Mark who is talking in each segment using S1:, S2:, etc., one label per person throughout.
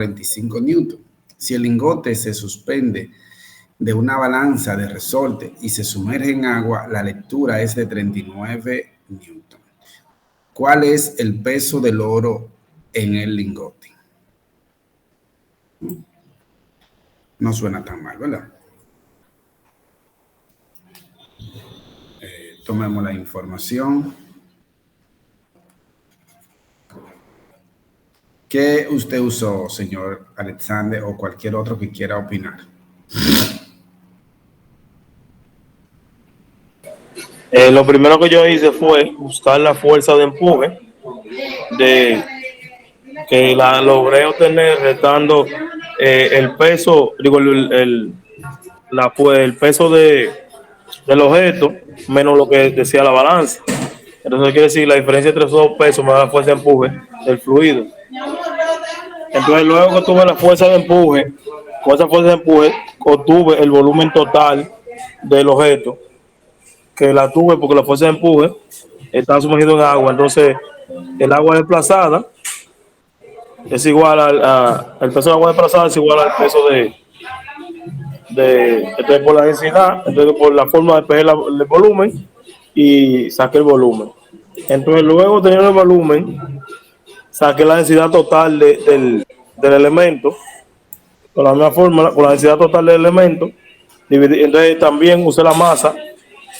S1: 45 newton. Si el lingote se suspende de una balanza de resorte y se sumerge en agua, la lectura es de 39 newton. ¿Cuál es el peso del oro en el lingote? No suena tan mal, ¿verdad? Tomemos la información. ¿Qué usted usó, señor Alexander, o cualquier otro que quiera opinar?
S2: Lo primero que yo hice fue buscar la fuerza de empuje de que la logré obtener restando el peso, digo, el peso del objeto menos lo que decía la balanza. Entonces quiere decir la diferencia entre esos dos pesos me da la fuerza de empuje del fluido. Entonces luego que tuve la fuerza de empuje, con esa fuerza de empuje obtuve el volumen total del objeto, que la tuve porque la fuerza de empuje estaba sumergido en agua. Entonces el agua desplazada es igual el peso de agua desplazada es igual al peso entonces por la densidad, entonces por la forma de pegar el volumen y saqué el volumen. Entonces luego teniendo el volumen, saqué la densidad total del elemento, con la misma fórmula, con la densidad total del elemento, entonces también usé la masa,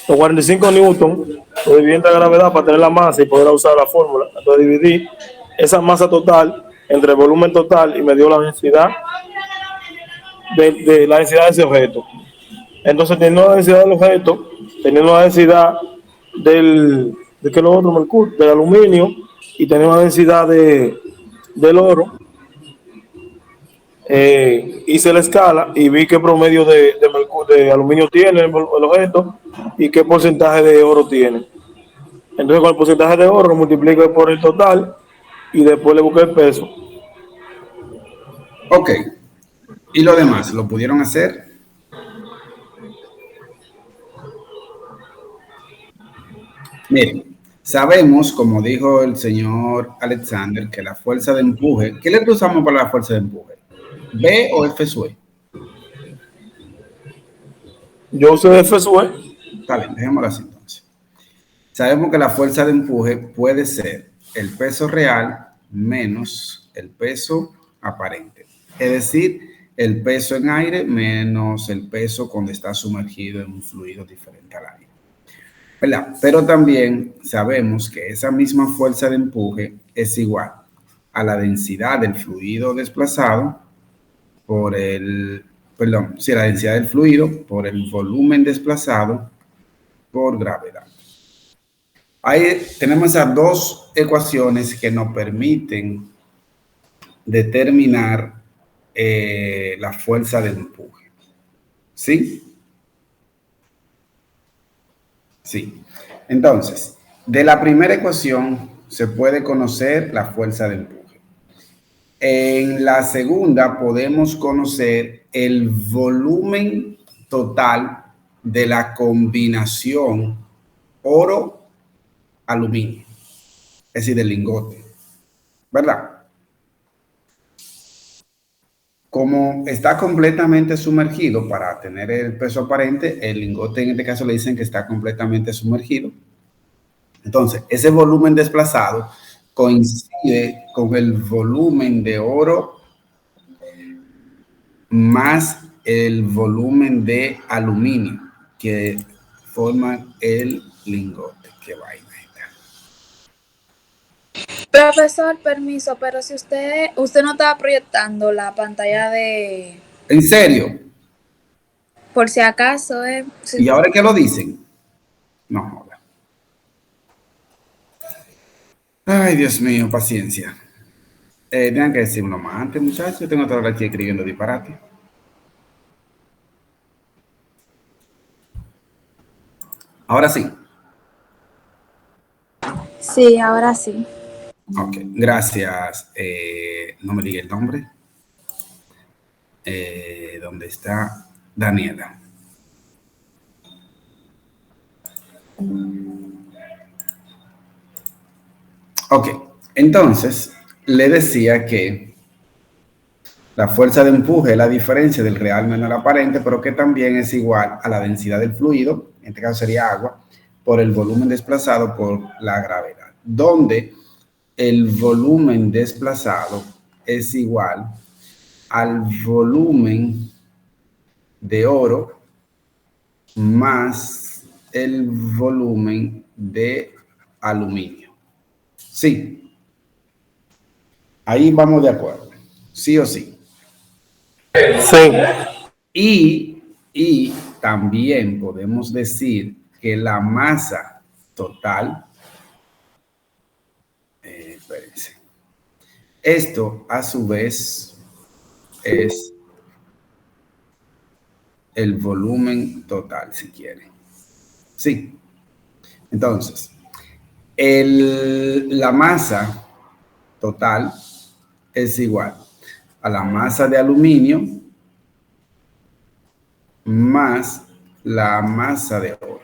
S2: los 45 newton, lo dividí entre gravedad para tener la masa y poder usar la fórmula. Entonces dividí esa masa total entre el volumen total y me dio la densidad de la densidad de ese objeto. Entonces, teniendo la densidad del objeto, teniendo la densidad de que lo otro, mercurio, del aluminio, y teniendo la densidad del oro, hice la escala y vi qué promedio de aluminio tiene el objeto y qué porcentaje de oro tiene. Entonces, con el porcentaje de oro lo multiplico por el total y después le busqué el peso.
S1: Ok. ¿Y lo demás? ¿Lo pudieron hacer? Miren, sabemos, como dijo el señor Alexander, que la fuerza de empuje, ¿qué le usamos para la fuerza de empuje? ¿B o F sub?
S2: Yo usé F sub.
S1: Está bien, dejémoslo así entonces. Sabemos que la fuerza de empuje puede ser el peso real menos el peso aparente. Es decir, el peso en aire menos el peso cuando está sumergido en un fluido diferente al aire. ¿Verdad? Pero también sabemos que esa misma fuerza de empuje es igual a la densidad del fluido desplazado por la densidad del fluido por el volumen desplazado por gravedad. Ahí tenemos esas dos ecuaciones que nos permiten determinar la fuerza de empuje. ¿Sí? Sí. Entonces, de la primera ecuación se puede conocer la fuerza de empuje. En la segunda podemos conocer el volumen total de la combinación oro-aluminio, es decir, del lingote, ¿verdad? Como está completamente sumergido para tener el peso aparente, el lingote en este caso le dicen que está completamente sumergido. Entonces, ese volumen desplazado coincide con el volumen de oro más el volumen de aluminio que forman el lingote. Qué vaina está.
S3: Profesor, permiso, pero si usted no estaba proyectando la pantalla de...
S1: ¿En serio?
S3: Por si acaso,
S1: ¿Y ahora qué lo dicen? No. Ay, Dios mío, paciencia. Tengan que decir uno más antes, muchachos. Yo tengo toda la aquí escribiendo disparate. Ahora sí.
S3: Sí, ahora sí.
S1: Ok, gracias. No me diga el nombre. ¿Dónde está Daniela? Ok, entonces le decía que La fuerza de empuje es la diferencia del real menos el aparente, pero que también es igual a la densidad del fluido, en este caso sería agua, por el volumen desplazado por la gravedad, donde el volumen desplazado es igual al volumen de oro más el volumen de aluminio. Sí, ahí vamos de acuerdo, sí o sí.
S2: Sí.
S1: Y también podemos decir que la masa total, espérense, esto a su vez es el volumen total, si quiere. Sí. Entonces, la masa total es igual a la masa de aluminio más la masa de oro.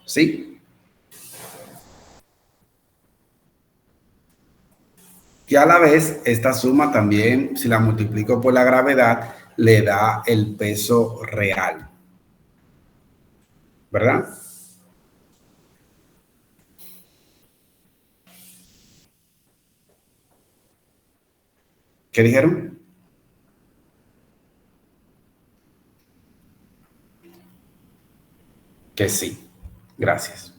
S1: ¿Sí? Y a la vez, esta suma también, si la multiplico por la gravedad, le da el peso real. ¿Verdad? ¿Qué dijeron? Que sí. Gracias.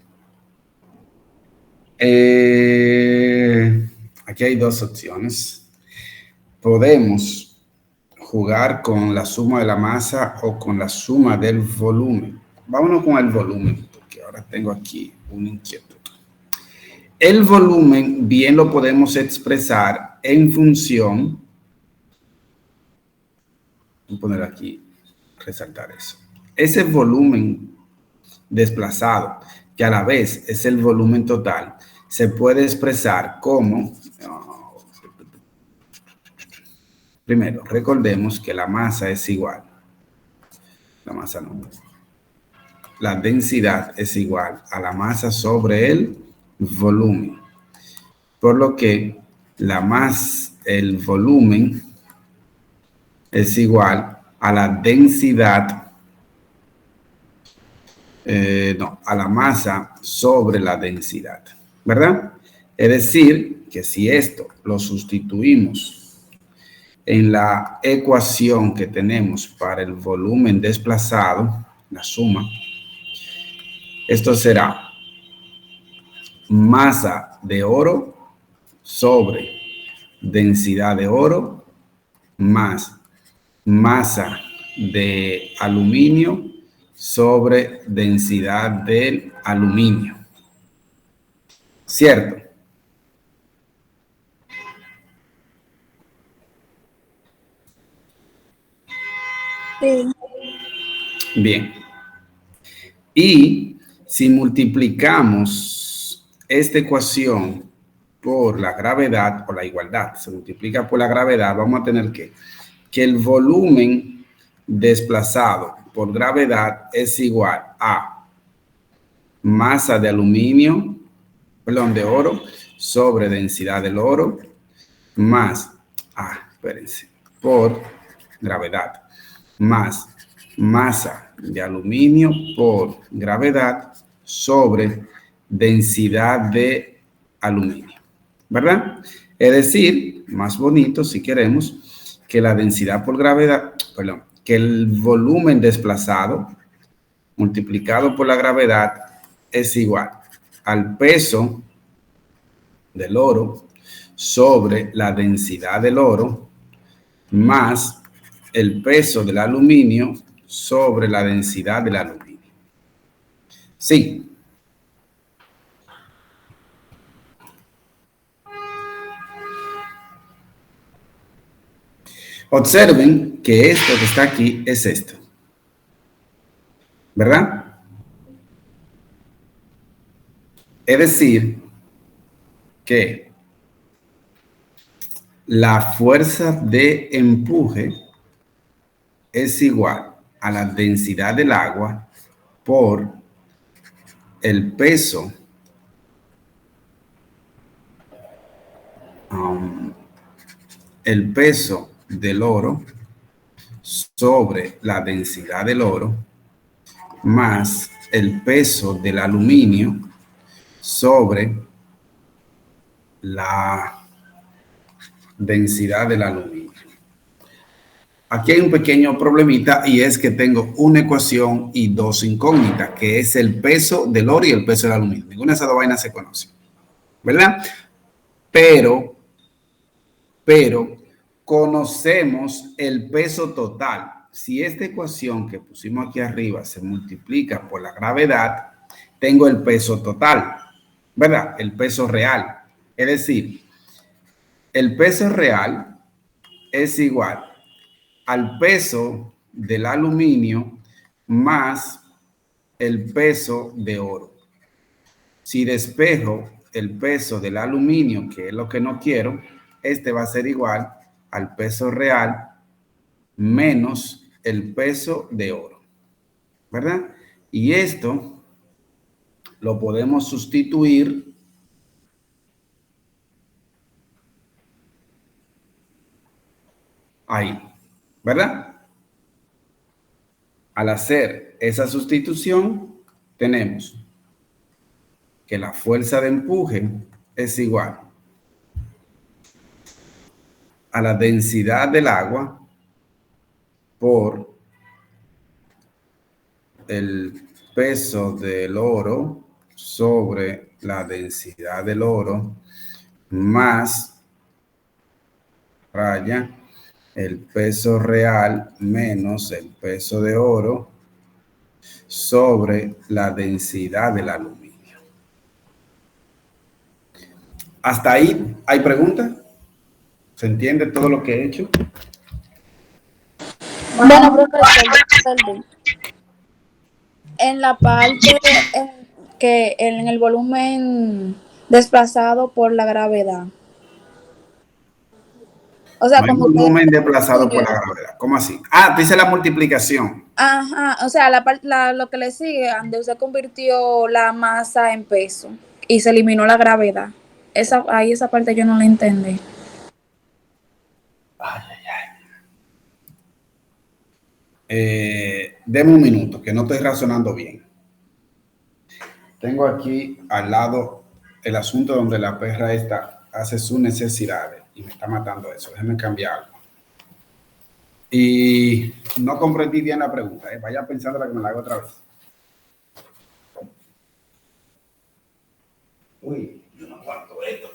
S1: Aquí hay dos opciones. Podemos jugar con la suma de la masa o con la suma del volumen. Vámonos con el volumen, porque ahora tengo aquí una inquietud. El volumen bien lo podemos expresar en función, voy a poner aquí, resaltar eso. Ese volumen desplazado, que a la vez es el volumen total, se puede expresar como, primero, recordemos que la masa es igual, la masa no, la densidad es igual a la masa sobre el volumen, por lo que el volumen es igual a la densidad, a la masa sobre la densidad, ¿verdad? Es decir, que si esto lo sustituimos en la ecuación que tenemos para el volumen desplazado, la suma, esto será masa de oro sobre densidad de oro más masa de aluminio sobre densidad del aluminio. ¿Cierto?
S3: Sí.
S1: Bien. Y si multiplicamos esta ecuación por la gravedad o la igualdad, se multiplica por la gravedad, vamos a tener que el volumen desplazado por gravedad es igual a masa de aluminio, perdón, de oro sobre densidad del oro más, espérense, por gravedad, más masa de aluminio por gravedad sobre densidad de aluminio, ¿verdad? Es decir, más bonito si queremos, que la densidad por gravedad, perdón, que el volumen desplazado multiplicado por la gravedad es igual al peso del oro sobre la densidad del oro más el peso del aluminio sobre la densidad del aluminio. Sí. Observen que esto que está aquí es esto. ¿Verdad? Es decir, que la fuerza de empuje es igual a la densidad del agua por el peso el peso del oro sobre la densidad del oro más el peso del aluminio sobre la densidad del aluminio. Aquí hay un pequeño problemita y es que tengo una ecuación y dos incógnitas, que es el peso del oro y el peso del aluminio. Ninguna de esas dos vainas se conoce, ¿verdad? Pero conocemos el peso total. Si esta ecuación que pusimos aquí arriba se multiplica por la gravedad, tengo el peso total, ¿verdad? El peso real. Es decir, el peso real es igual al peso del aluminio más el peso de oro. Si despejo el peso del aluminio, que es lo que no quiero, este va a ser igual al peso real menos el peso de oro, ¿verdad? Y esto lo podemos sustituir ahí, ¿verdad? Al hacer esa sustitución, tenemos que la fuerza de empuje es igual a la densidad del agua por el peso del oro sobre la densidad del oro más raya el peso real menos el peso de oro sobre la densidad del aluminio. ¿Hasta ahí hay preguntas? ¿Se entiende todo lo que he hecho?
S3: Bueno, profesor, perdón. En la parte en el volumen desplazado por la gravedad. O sea,
S1: No hay
S3: como que
S1: volumen desplazado por la gravedad. ¿Cómo así? Ah, dice la multiplicación.
S3: ajá, o sea, lo que le sigue, donde usted convirtió la masa en peso y se eliminó la gravedad. Esa parte yo no la entendí.
S1: Deme un minuto, que no estoy razonando bien. Tengo aquí al lado el asunto donde la perra esta hace sus necesidades y me está matando eso. Déjeme cambiarlo. Y no comprendí bien la pregunta. Vaya pensando que me la hago otra vez. Uy, yo no aguanto esto.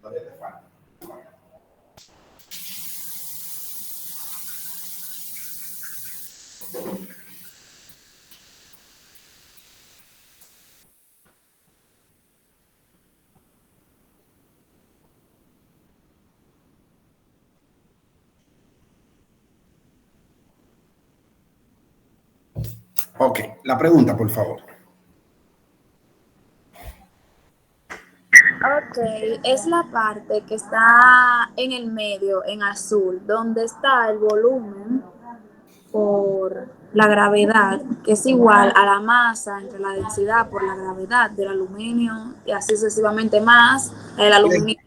S1: Todavía te falta. Ok, la pregunta, por favor.
S3: Ok, es la parte que está en el medio, en azul, donde está el volumen por la gravedad, que es igual a la masa entre la densidad por la gravedad del aluminio y así sucesivamente más el aluminio.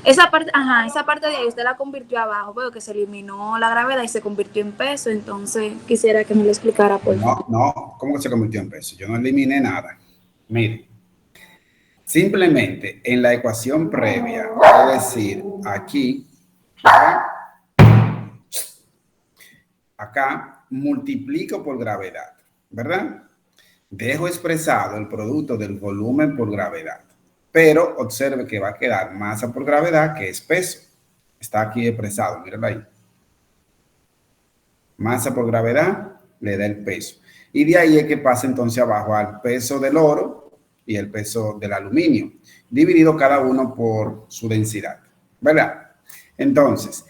S3: Esa parte de ahí usted la convirtió abajo, veo que se eliminó la gravedad y se convirtió en peso, entonces quisiera que me lo explicara, por favor.
S1: No, ¿cómo que se convirtió en peso? Yo no eliminé nada. Mire, simplemente en la ecuación previa, es decir, aquí, acá multiplico por gravedad, ¿verdad? Dejo expresado el producto del volumen por gravedad, pero observe que va a quedar masa por gravedad, que es peso. Está aquí expresado, mírenlo ahí. Masa por gravedad le da el peso. Y de ahí es que pasa entonces abajo al peso del oro y el peso del aluminio, dividido cada uno por su densidad, ¿verdad? Entonces,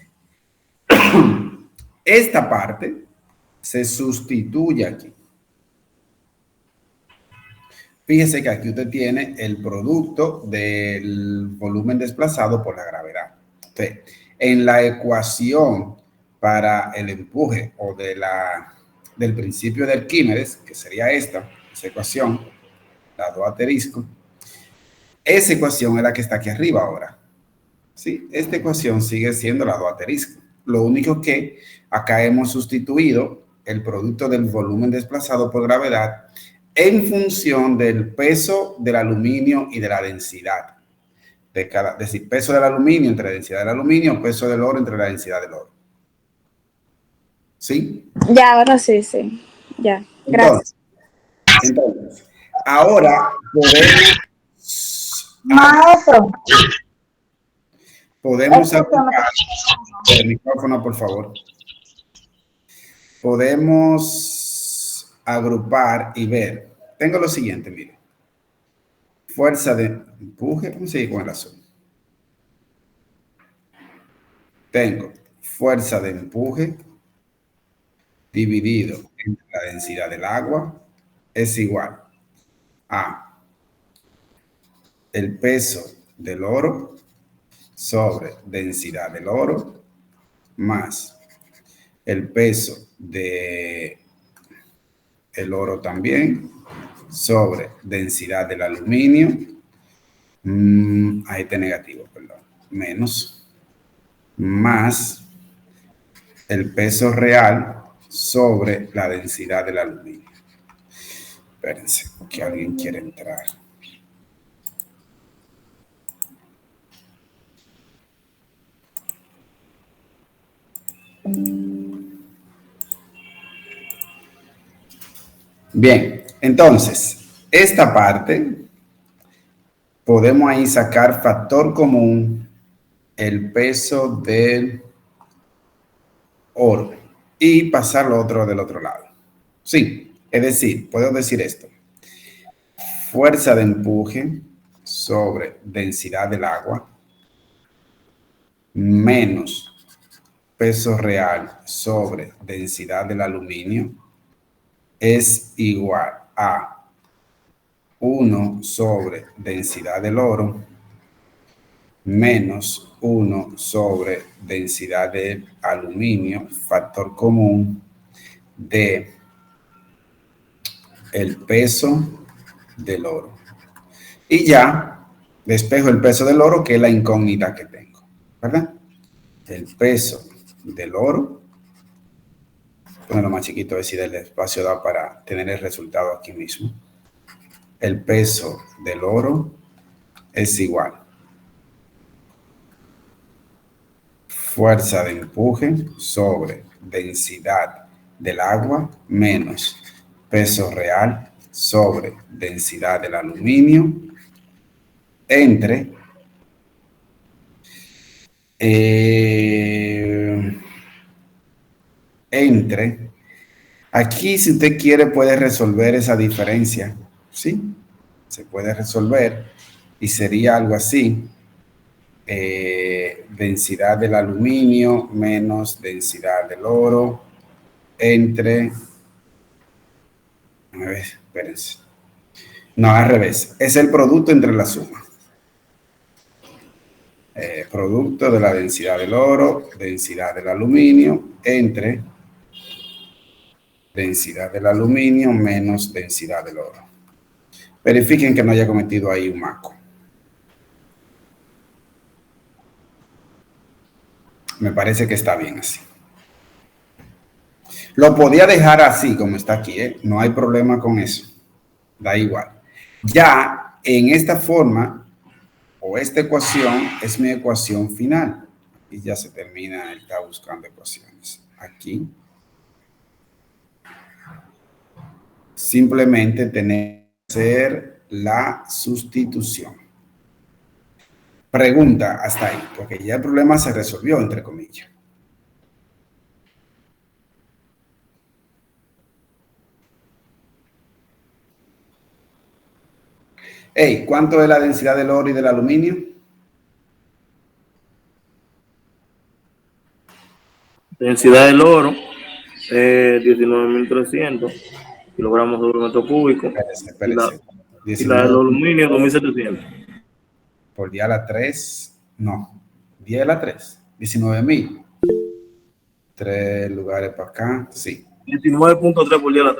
S1: Esta parte se sustituye aquí. Fíjese que aquí usted tiene el producto del volumen desplazado por la gravedad. Entonces, en la ecuación para el empuje o del principio de Arquímedes, que sería esa ecuación, la 2 asterisco, esa ecuación es la que está aquí arriba ahora. ¿Sí? Esta ecuación sigue siendo la 2 asterisco. Lo único que acá hemos sustituido el producto del volumen desplazado por gravedad en función del peso del aluminio y de la densidad. Es decir, peso del aluminio entre la densidad del aluminio, peso del oro entre la densidad del oro. ¿Sí?
S3: Ya, ahora sí, sí. Ya, gracias.
S1: Entonces ahora
S4: Maestro.
S1: podemos agrupar el micrófono, por favor. Podemos agrupar y ver. Tengo lo siguiente, mire. Fuerza de empuje. Vamos a seguir con el azul. Tengo fuerza de empuje dividido entre la densidad del agua es igual a el peso del oro sobre densidad del oro más el peso de el oro también sobre densidad del aluminio, ahí está negativo, perdón, menos, más el peso real sobre la densidad del aluminio. Espérense, que alguien quiere entrar. Bien, entonces, esta parte podemos ahí sacar factor común el peso del oro y pasar lo otro del otro lado. Sí, es decir, puedo decir esto. Fuerza de empuje sobre densidad del agua menos peso real sobre densidad del aluminio es igual a 1 sobre densidad del oro menos 1 sobre densidad del aluminio, factor común de el peso del oro. Y ya despejo el peso del oro, que es la incógnita que tengo, ¿verdad? El peso del oro, ponerlo más chiquito, a ver si el espacio da para tener el resultado aquí mismo. El peso del oro es igual fuerza de empuje sobre densidad del agua menos peso real sobre densidad del aluminio entre aquí, si usted quiere, puede resolver esa diferencia, ¿sí? Se puede resolver y sería algo así. Densidad del aluminio menos densidad del oro entre, a ver, espérense, no, al revés, es el producto entre la suma, producto de la densidad del oro, densidad del aluminio entre densidad del aluminio menos densidad del oro. Verifiquen que no haya cometido ahí un maco. Me parece que está bien así. Lo podía dejar así como está aquí, ¿eh? No hay problema con eso. Da igual. Ya en esta forma, o esta ecuación, es mi ecuación final. Y ya se termina, está buscando ecuaciones. Aquí. Simplemente tener que hacer la sustitución. Pregunta hasta ahí, porque ya el problema se resolvió, entre comillas. Hey, ¿cuánto es la densidad del oro y del aluminio?
S2: Densidad del oro, 19.300 kilogramos sobre metro cúbico.
S1: Espérese.
S2: Y la del aluminio, 2.700.
S1: Por día a la 3, no, 10 a la 3, 19.000. 3 lugares para acá, sí.
S2: 19.3 por día a la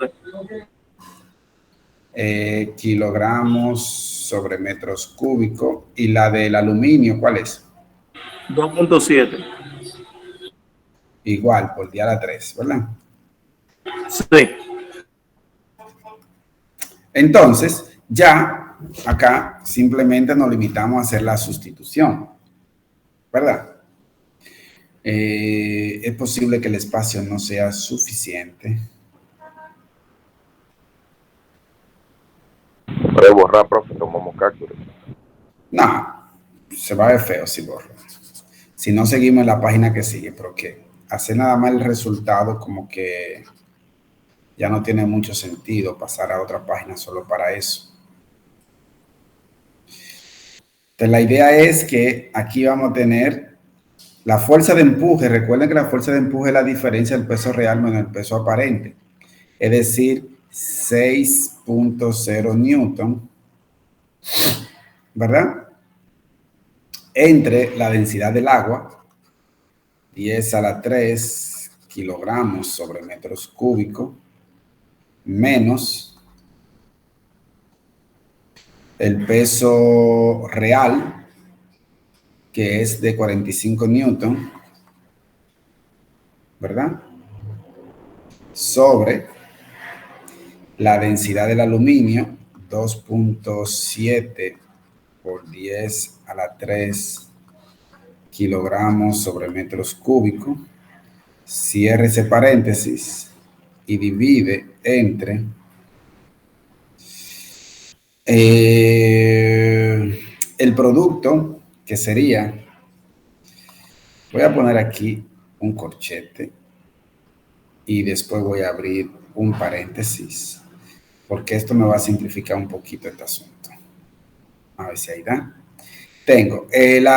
S2: 3.
S1: Kilogramos sobre metros cúbicos. ¿Y la del aluminio cuál es?
S2: 2.7.
S1: Igual, por día a la 3, ¿verdad?
S2: Sí.
S1: Entonces, ya acá simplemente nos limitamos a hacer la sustitución, ¿verdad? Es posible que el espacio no sea suficiente.
S4: Puede borrar, profe, tomamos captura.
S1: No, se va a ver feo si borro. Si no seguimos en la página que sigue, porque hacer nada más el resultado como que ya no tiene mucho sentido pasar a otra página solo para eso. Entonces, la idea es que aquí vamos a tener la fuerza de empuje. Recuerden que la fuerza de empuje es la diferencia del peso real menos el peso aparente. Es decir, 6.0 newton, ¿verdad? Entre la densidad del agua, 10 a la 3 kilogramos sobre metros cúbicos, menos el peso real, que es de 45 newton, ¿verdad? Sobre la densidad del aluminio, 2.7 por 10 a la 3 kilogramos sobre metros cúbicos. Cierre ese paréntesis y divide entre el producto, que sería, voy a poner aquí un corchete y después voy a abrir un paréntesis, porque esto me va a simplificar un poquito este asunto. A ver si ahí da. Tengo el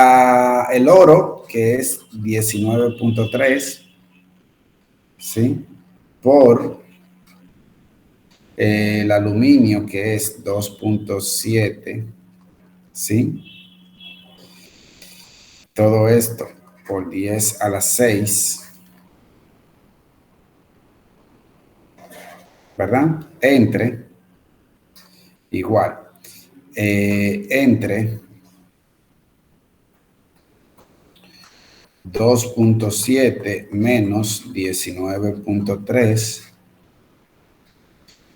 S1: oro, que es 19.3, ¿sí? Por el aluminio, que es 2.7, ¿sí? Todo esto por 10 a la 6, ¿verdad? Entre, igual, entre 2.7 menos 19.3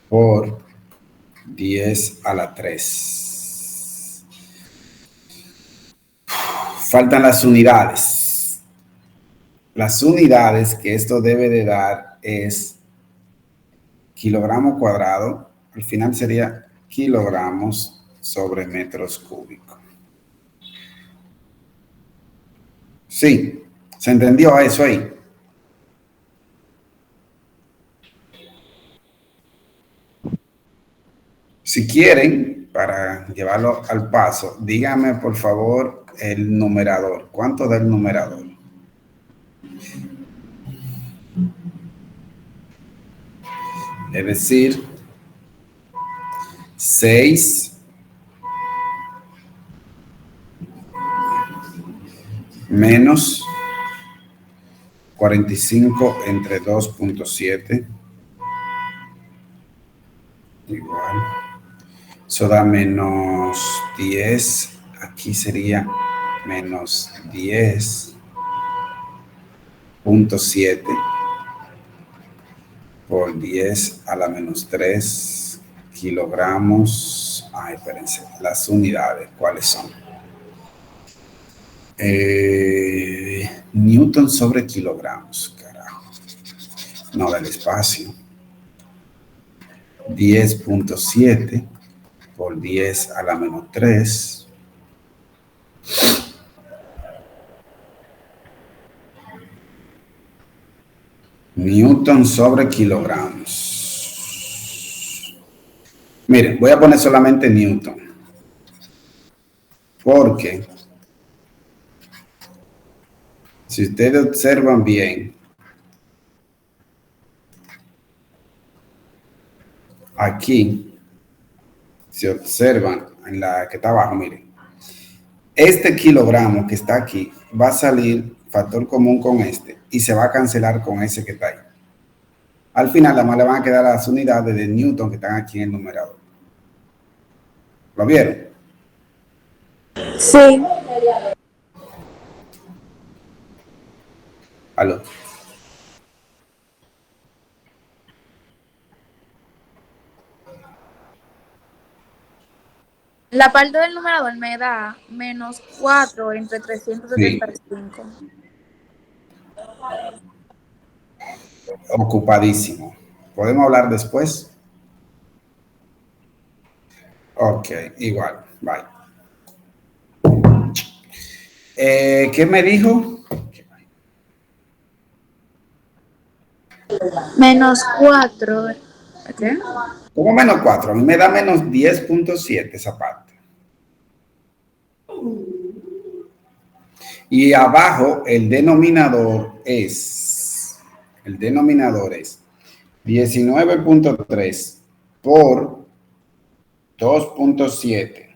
S1: por 10 a la 3. Faltan las unidades. Las unidades que esto debe de dar es kilogramo cuadrado. Al final sería kilogramos sobre metros cúbicos. Sí, ¿se entendió eso ahí? Si quieren, para llevarlo al paso, díganme por favor el numerador. ¿Cuánto da el numerador? Es decir, 6 menos 45 entre 2.7 igual. Eso da menos 10. Aquí sería menos 10.7 por 10 a la menos 3 kilogramos. Ay, espérense, las unidades, ¿cuáles son? Newton sobre kilogramos, carajo. No del espacio. 10.7 por 10 a la menos 3. Newton sobre kilogramos. Miren, voy a poner solamente Newton. Porque si ustedes observan bien, aquí, si observan en la que está abajo, miren, este kilogramo que está aquí va a salir factor común con este y se va a cancelar con ese que está ahí. Al final, nada más le van a quedar las unidades de Newton que están aquí en el numerador. ¿Lo vieron?
S3: Sí.
S1: Aló.
S3: La parte del numerador me da menos 4 entre
S1: Sí,
S3: 375.
S1: ocupadísimo. ¿Podemos hablar después? Ok, igual. Bye. ¿Qué me dijo?
S3: Menos 4. ¿Qué?
S1: ¿Cómo menos 4? A mí me da menos 10.7 esa parte. Y abajo el denominador es 19.3 por 2.7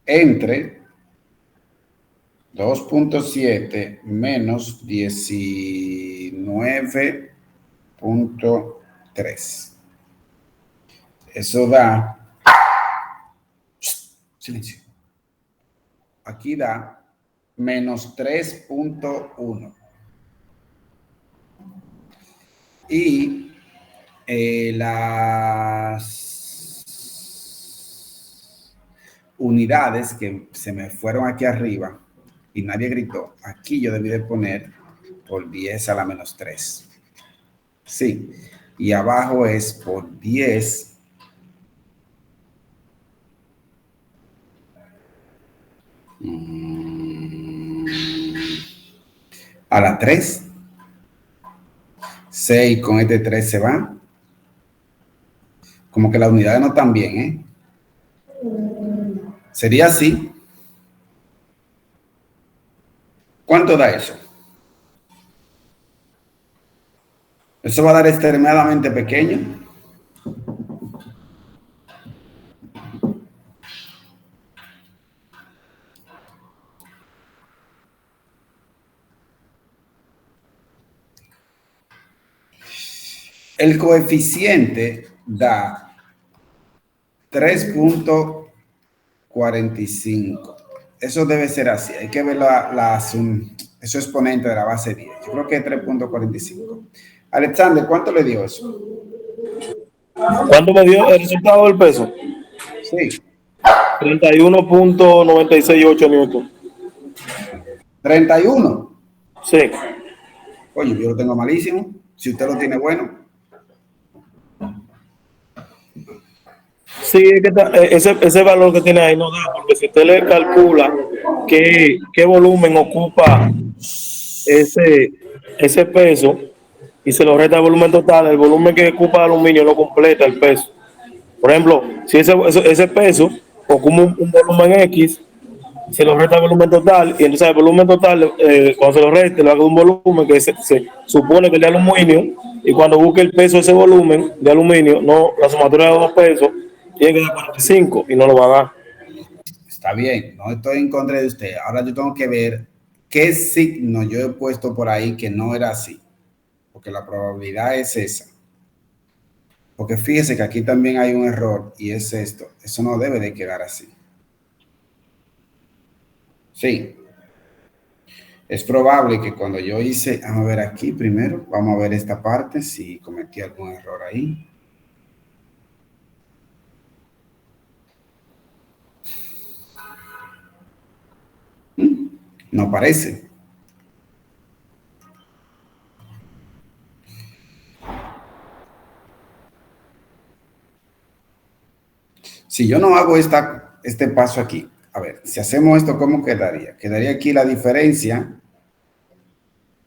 S1: entre 2.7 menos 19.3. Eso da, silencio, aquí da menos 3.1. Y las unidades que se me fueron aquí arriba y nadie gritó, aquí yo debí de poner por 10 a la menos 3. Sí, y abajo es por 10 a la 3. 6 con este 3 se va. Como que las unidades no están bien, ¿eh? Sería así. ¿Cuánto da eso? Eso va a dar extremadamente pequeño. El coeficiente da 3.45. Eso debe ser así. Hay que ver eso exponente de la base 10. Yo creo que es 3.45. Alexander, ¿cuánto le dio eso?
S2: ¿Cuánto me dio el resultado del peso?
S1: Sí,
S2: 31.968 newton.
S1: 31.
S2: Sí.
S1: Oye, yo lo tengo malísimo. Si usted lo tiene bueno.
S2: Sí, es que ese valor que tiene ahí no da, porque si usted le calcula qué volumen ocupa ese peso y se lo resta el volumen total, el volumen que ocupa el aluminio no completa el peso. Por ejemplo, si ese peso ocupa un volumen X, se lo resta el volumen total, y entonces el volumen total, cuando se lo reste, le haga un volumen que se supone que es de aluminio, y cuando busque el peso de ese volumen de aluminio, no, la sumatoria de dos pesos tiene que dar 45 y no lo va a dar.
S1: Está bien, no estoy en contra de usted. Ahora yo tengo que ver qué signo yo he puesto por ahí que no era así. Porque la probabilidad es esa. Porque fíjese que aquí también hay un error y es esto. Eso no debe de quedar así. Sí. Es probable que cuando yo hice, vamos a ver aquí primero, vamos a ver esta parte, si cometí algún error ahí. No parece. Si yo no hago este paso aquí, a ver, si hacemos esto, ¿cómo quedaría? Quedaría aquí la diferencia.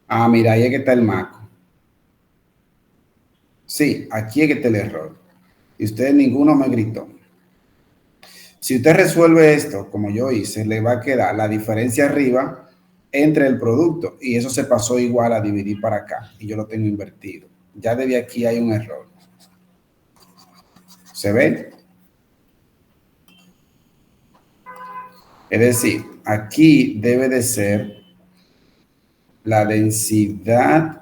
S1: Ah, mira, ahí es que está el maco. Sí, aquí es que está el error. Y ustedes ninguno me gritó. Si usted resuelve esto, como yo hice, le va a quedar la diferencia arriba entre el producto. Y eso se pasó igual a dividir para acá. Y yo lo tengo invertido. Ya desde aquí hay un error. ¿Se ve? Es decir, aquí debe de ser la densidad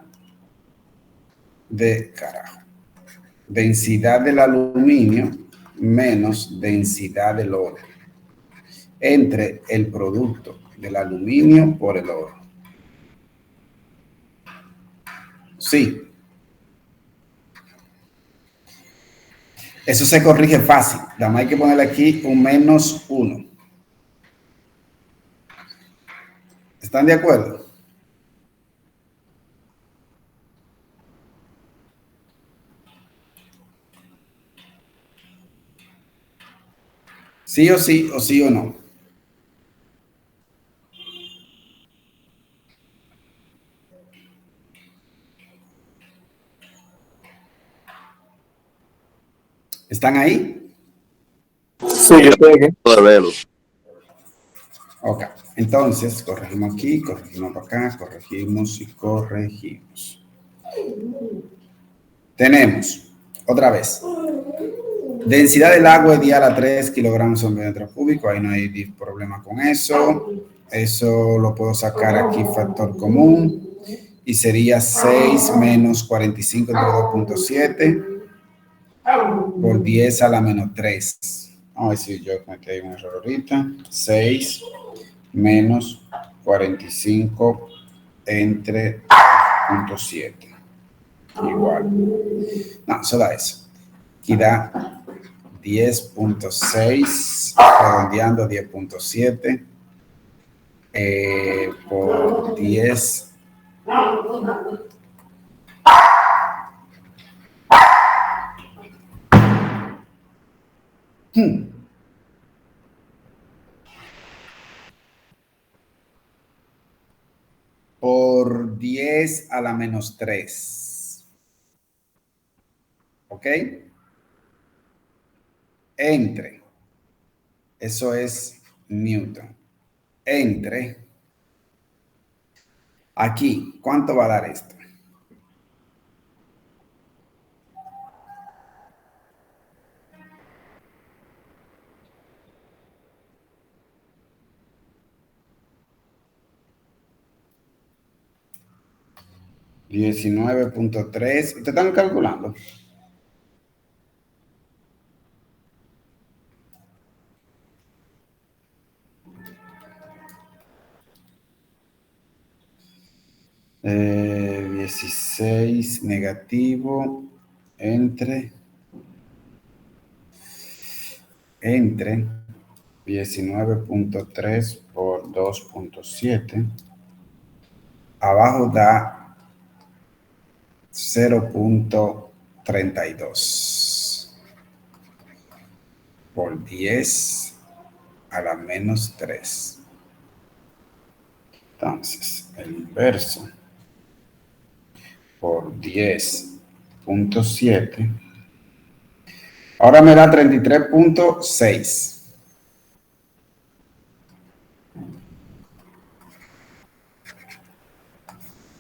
S1: densidad del aluminio menos densidad del oro entre el producto del aluminio por el oro. Sí. Eso se corrige fácil. Nada más hay que ponerle aquí un -1. ¿Están de acuerdo? Sí o sí, o sí o no. ¿Están ahí?
S2: Sí, yo estoy aquí.
S1: Ok. Entonces, corregimos aquí, corregimos para acá, corregimos y corregimos. Tenemos, otra vez, densidad del agua ideal a 3 kilogramos por metro cúbico. Ahí no hay problema con eso. Eso lo puedo sacar aquí, factor común. Y sería 6 menos 45 entre 2.7 por 10 a la -3. Vamos a ver si yo cometí ahí un error ahorita. 6 menos 45 entre 2.7. Igual. No, eso da eso. Aquí da 10.6, redondeando 10.7 por 10. Por 10 a la -3. ¿Ok? Entre. Eso es Newton. Entre. Aquí, ¿cuánto va a dar esto? $19.3. ¿Ustedes están calculando? Eh, 16 negativo entre 19.3 por 2.7. Abajo da 0.32 por 10 a la -3. Entonces, el inverso por 10.7. Ahora me da 33.6.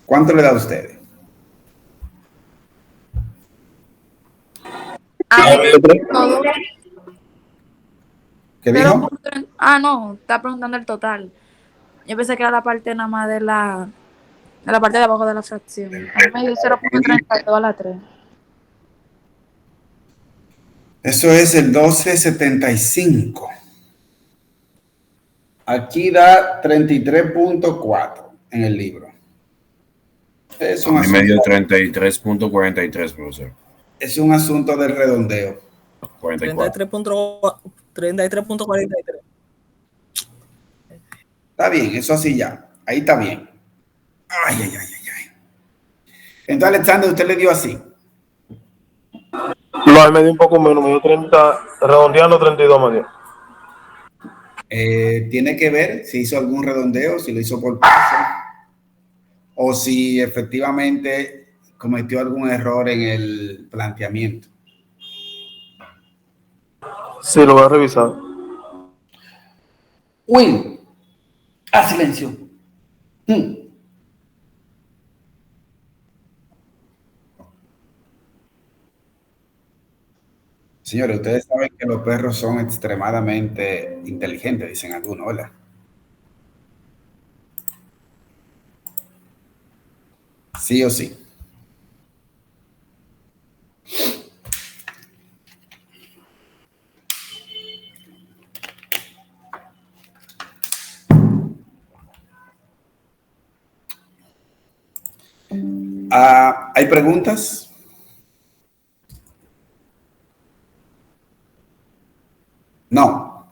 S1: ¿Cuánto le da a ustedes?
S3: Todo.
S1: ¿Qué dijo?
S3: No, está preguntando el total. Yo pensé que era la parte nada más de la parte de abajo de la fracción. A mí me dio 0.32 a la 3.
S1: Eso es el 12.75. Aquí da 33.4 en el libro. Es
S5: A
S1: un
S5: mí me
S1: asunto,
S5: dio 33.43, profesor.
S1: es un asunto del redondeo.
S5: 44.
S6: 33.43.
S1: Está bien, eso así ya. Ahí está bien. Ay, ay, ay, ay, ay. Entonces, Alexander, usted le dio así.
S2: No, ahí me dio un poco menos, me dio 30, redondeando 32 me dio.
S1: Tiene que ver si hizo algún redondeo, si lo hizo por paso, o si efectivamente cometió algún error en el planteamiento.
S2: Sí, lo voy a revisar.
S1: Will, a silencio. Señores, ustedes saben que los perros son extremadamente inteligentes, dicen algunos, ¿verdad? Sí o sí. ¿Hay preguntas? No.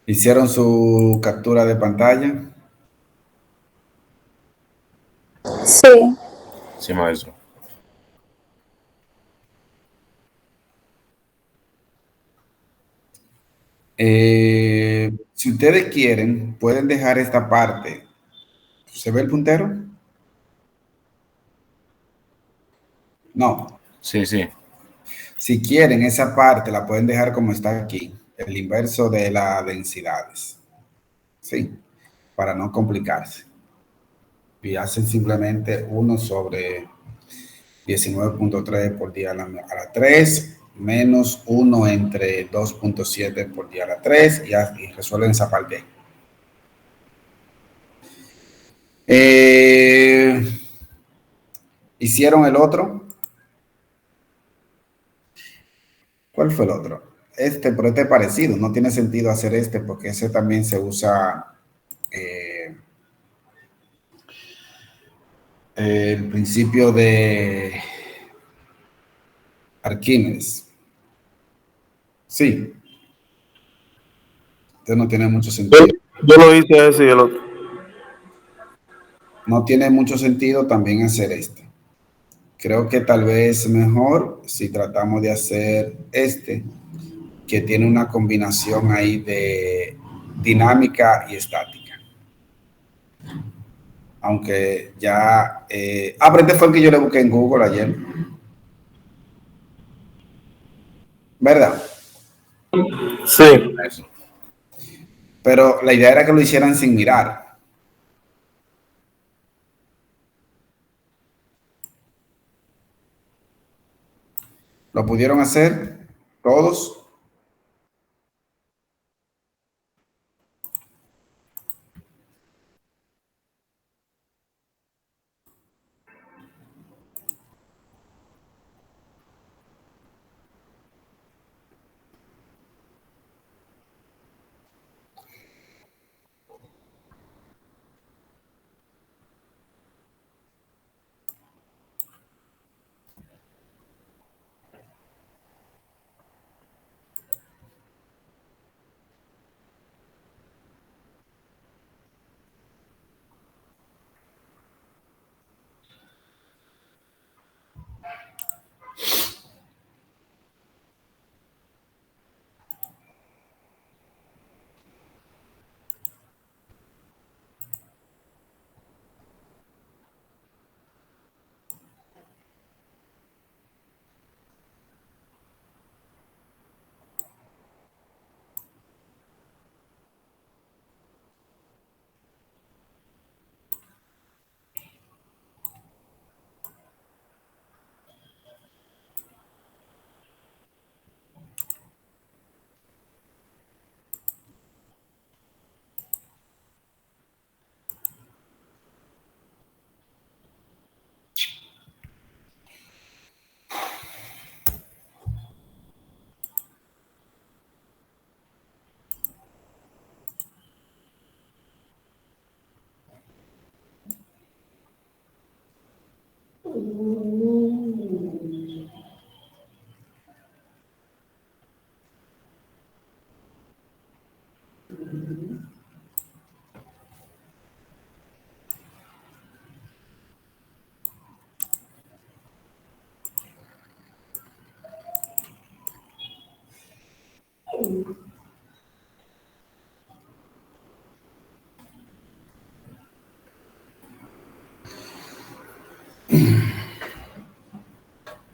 S1: ¿Hicieron su captura de pantalla?
S3: Sí.
S5: Sí, maestro.
S1: Si ustedes quieren, pueden dejar esta parte. ¿Se ve el puntero? No.
S5: Sí, sí.
S1: Si quieren, esa parte la pueden dejar como está aquí, el inverso de las densidades. ¿Sí? Para no complicarse. Y hacen simplemente 1 sobre 19.3 por día a la 3, menos 1 entre 2.7 por día a la 3, y resuelven esa parte. ¿Hicieron el otro? ¿Cuál fue el otro? Pero este es parecido. No tiene sentido hacer este porque ese también se usa el principio de Arquímedes. Sí, entonces no tiene mucho sentido.
S2: Yo lo hice ese y el otro.
S1: No tiene mucho sentido también hacer este. Creo que tal vez mejor si tratamos de hacer este, que tiene una combinación ahí de dinámica y estática. Aunque ya... pero este fue el que yo le busqué en Google ayer. ¿Verdad?
S2: Sí.
S5: Eso.
S1: Pero la idea era que lo hicieran sin mirar. ¿Lo pudieron hacer todos?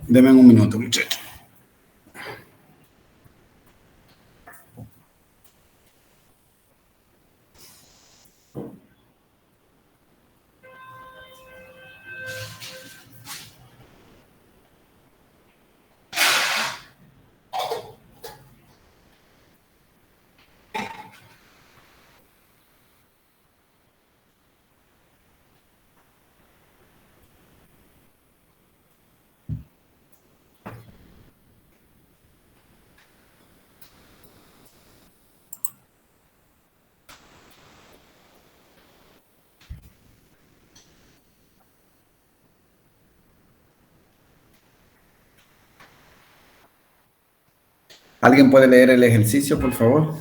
S1: Denme un minuto, muchachos. ¿Alguien puede leer el ejercicio, por favor?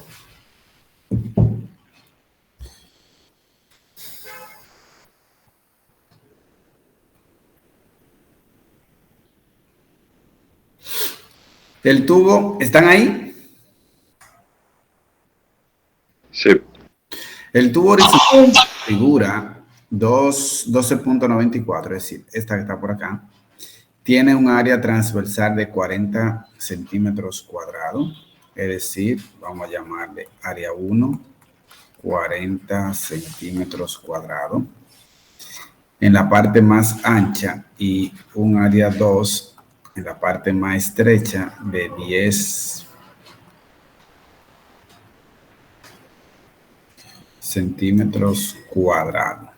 S1: El tubo, ¿están ahí?
S4: Sí.
S1: El tubo horizontal figura 12.94, es decir, esta que está por acá, tiene un área transversal de 40 centímetros cuadrados, es decir, vamos a llamarle área 1, 40 centímetros cuadrados. En la parte más ancha y un área 2 en la parte más estrecha de 10 centímetros cuadrados.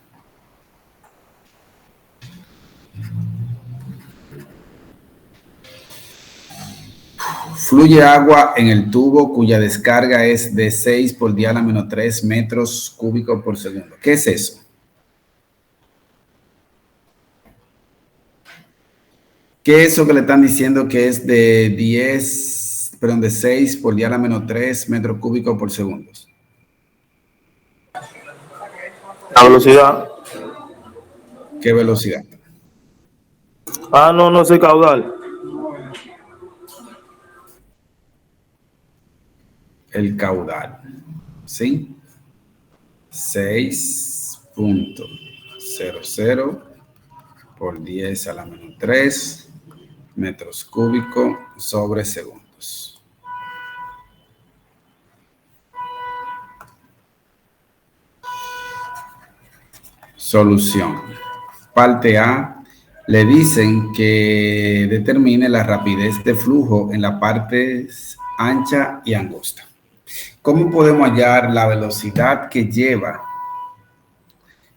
S1: Fluye agua en el tubo cuya descarga es de 6 por 10 a la menos 3 metros cúbicos por segundo. ¿Qué es eso? ¿Qué es eso que le están diciendo que es de 6 por 10 a la menos 3 metros cúbicos por segundo?
S2: La velocidad.
S1: ¿Qué velocidad?
S2: No sé caudal.
S1: El caudal, ¿sí? 6.00 por 10 a la menos 3 metros cúbicos sobre segundos. Solución. Parte A. Le dicen que determine la rapidez de flujo en la parte ancha y angosta. ¿Cómo podemos hallar la velocidad que lleva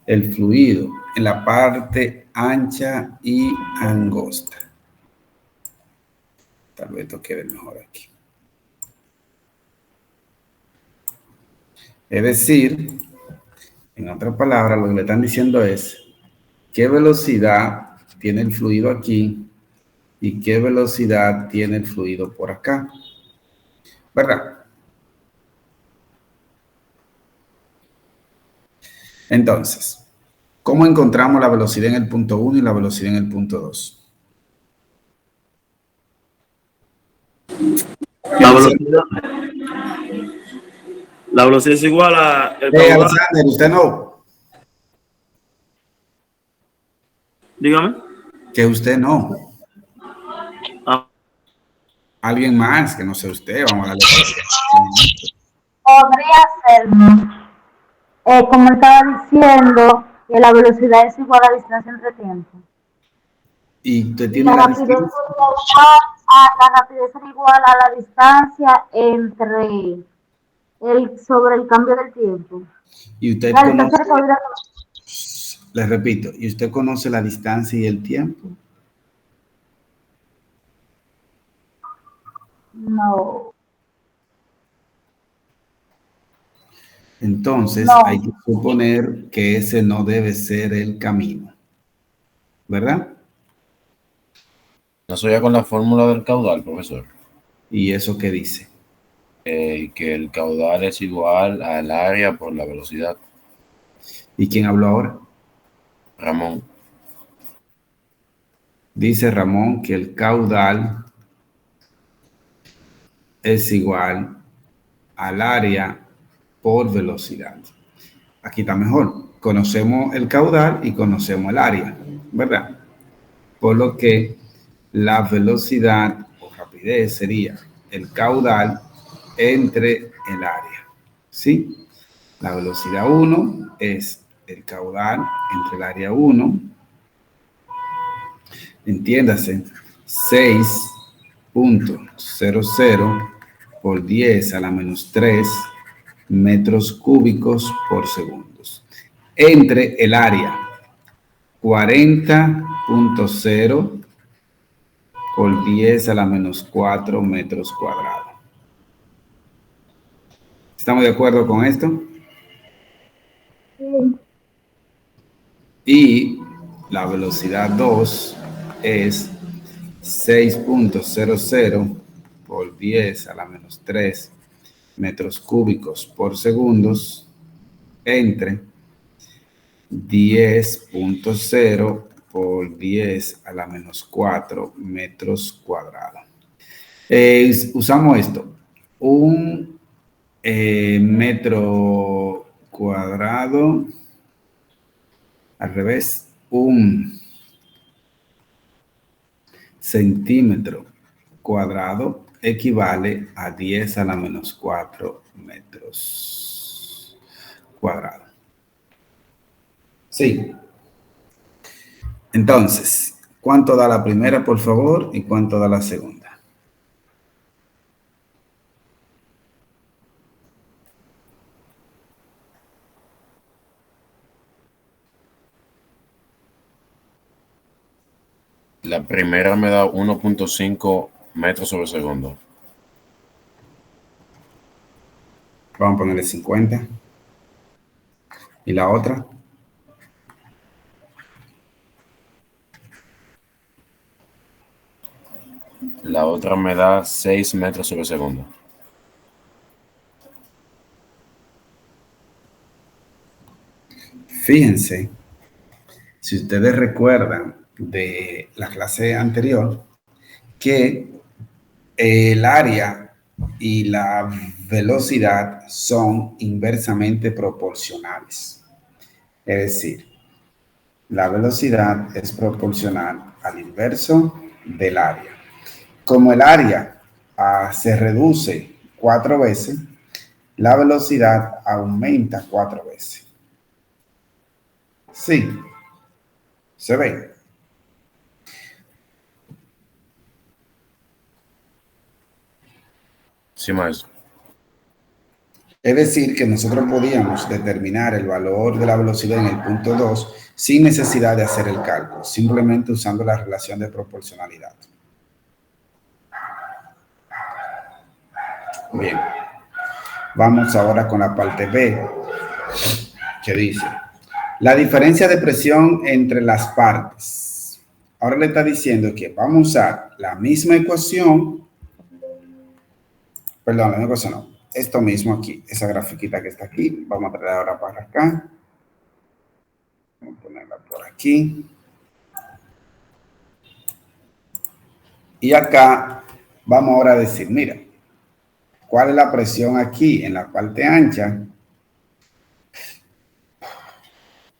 S1: el fluido en la parte ancha y angosta? Tal vez esto quede mejor aquí. Es decir, en otras palabras, lo que le están diciendo es qué velocidad tiene el fluido aquí y qué velocidad tiene el fluido por acá. ¿Verdad? Entonces, ¿cómo encontramos la velocidad en el punto 1 y la velocidad en el punto 2?
S2: La velocidad es igual a el caudal.
S1: Alexander, usted no.
S2: Dígame.
S1: Que usted no.
S2: Ah.
S1: Alguien más, que no sea usted, vamos a darle.
S6: Podría ser, como estaba diciendo, que la velocidad es igual a la distancia entre tiempo.
S1: Y usted tiene la distancia.
S6: La rapidez es igual a la distancia sobre el cambio del tiempo.
S1: Y usted
S6: la
S1: conoce,
S6: distancia
S1: les repito, ¿y usted conoce la distancia y el tiempo?
S6: No.
S1: Entonces,
S6: No.
S1: hay que suponer que ese no debe ser el camino. ¿Verdad?
S5: Eso ya con la fórmula del caudal, profesor.
S1: ¿Y eso qué dice?
S5: Que el caudal es igual al área por la velocidad.
S1: ¿Y quién habló ahora?
S5: Ramón.
S1: Dice Ramón que el caudal es igual al área por velocidad. Aquí está mejor. Conocemos el caudal y conocemos el área, ¿verdad? Por lo que la velocidad o rapidez sería el caudal entre el área, ¿sí? La velocidad 1 es el caudal entre el área 1, entiéndase, 6.00 por 10 a la menos 3 metros cúbicos por segundos. Entre el área 40.0 por 10 a la menos 4 metros cuadrados. ¿Estamos de acuerdo con esto?
S6: Sí.
S1: Y la velocidad 2 es 6.00 por 10 a la menos 3 metros cúbicos por segundo entre 10.0 por 10 a la menos 4 metros cuadrados. Usamos esto. Un metro cuadrado, al revés, un centímetro cuadrado equivale a 10 a la menos 4 metros cuadrados. Sí. Entonces, ¿cuánto da la primera, por favor? ¿Y cuánto da la segunda?
S5: La primera me da 1.5 metros sobre segundo.
S1: Vamos a ponerle 50. ¿Y la otra?
S5: La otra me da 6 metros sobre segundo.
S1: Fíjense, si ustedes recuerdan de la clase anterior, que el área y la velocidad son inversamente proporcionales. Es decir, la velocidad es proporcional al inverso del área. Como el área se reduce 4 veces, la velocidad aumenta 4 veces. Sí, se ve.
S5: Sí, maestro.
S1: Es decir, que nosotros podíamos determinar el valor de la velocidad en el punto 2 sin necesidad de hacer el cálculo, simplemente usando la relación de proporcionalidad. Bien, vamos ahora con la parte B, que dice, la diferencia de presión entre las partes. Ahora le está diciendo que vamos a usar la misma ecuación, perdón, la misma ecuación no, esto mismo aquí, esa grafiquita que está aquí, vamos a traer ahora para acá. Vamos a ponerla por aquí. Y acá vamos ahora a decir, mira, ¿cuál es la presión aquí en la parte ancha?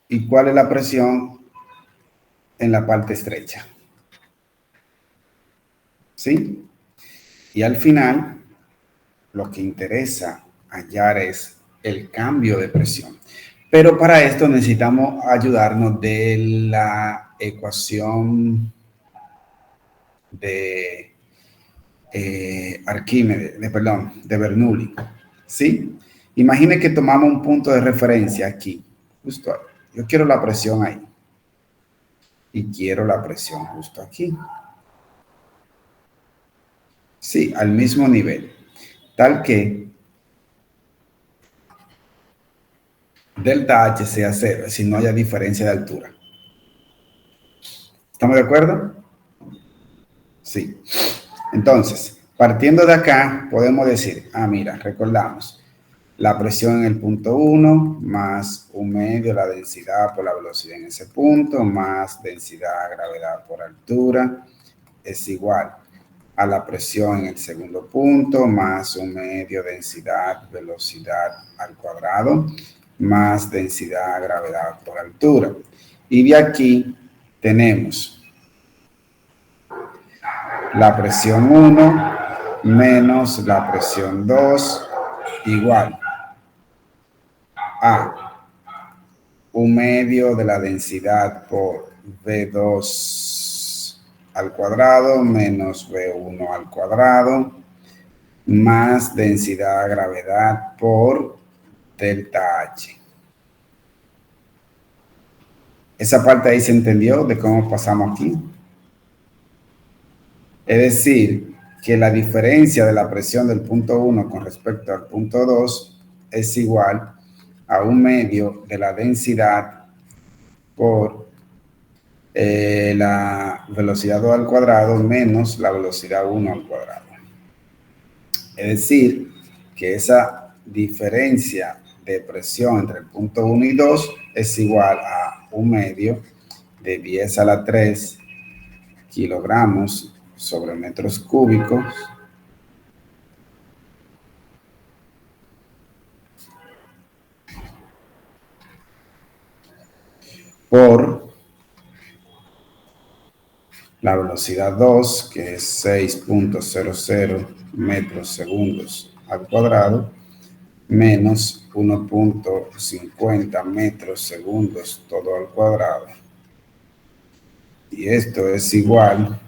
S1: ¿Y cuál es la presión en la parte estrecha? ¿Sí? Y al final, lo que interesa hallar es el cambio de presión. Pero para esto necesitamos ayudarnos de la ecuación de Arquímedes, de Bernoulli, ¿sí? Imagine que tomamos un punto de referencia aquí, justo ahí. Yo quiero la presión ahí. Y quiero la presión justo aquí. Sí, al mismo nivel. Tal que delta H sea 0, es decir, no haya diferencia de altura. ¿Estamos de acuerdo? Sí. Entonces, partiendo de acá, podemos decir, mira, recordamos, la presión en el punto 1 más 1/2 la densidad por la velocidad en ese punto, más densidad gravedad por altura, es igual a la presión en el segundo punto, más 1/2 densidad velocidad al cuadrado, más densidad gravedad por altura. Y de aquí tenemos la presión 1 menos la presión 2 igual a 1/2 de la densidad por V2 al cuadrado menos V1 al cuadrado más densidad gravedad por delta H. Esa parte ahí se entendió de cómo pasamos aquí. Es decir, que la diferencia de la presión del punto 1 con respecto al punto 2 es igual a 1/2 de la densidad por la velocidad 2 al cuadrado menos la velocidad 1 al cuadrado. Es decir, que esa diferencia de presión entre el punto 1 y 2 es igual a 1/2 de 10 a la 3 kilogramos sobre metros cúbicos por la velocidad 2, que es 6.00 metros segundos al cuadrado, menos 1.50 metros segundos todo al cuadrado. Y esto es igual a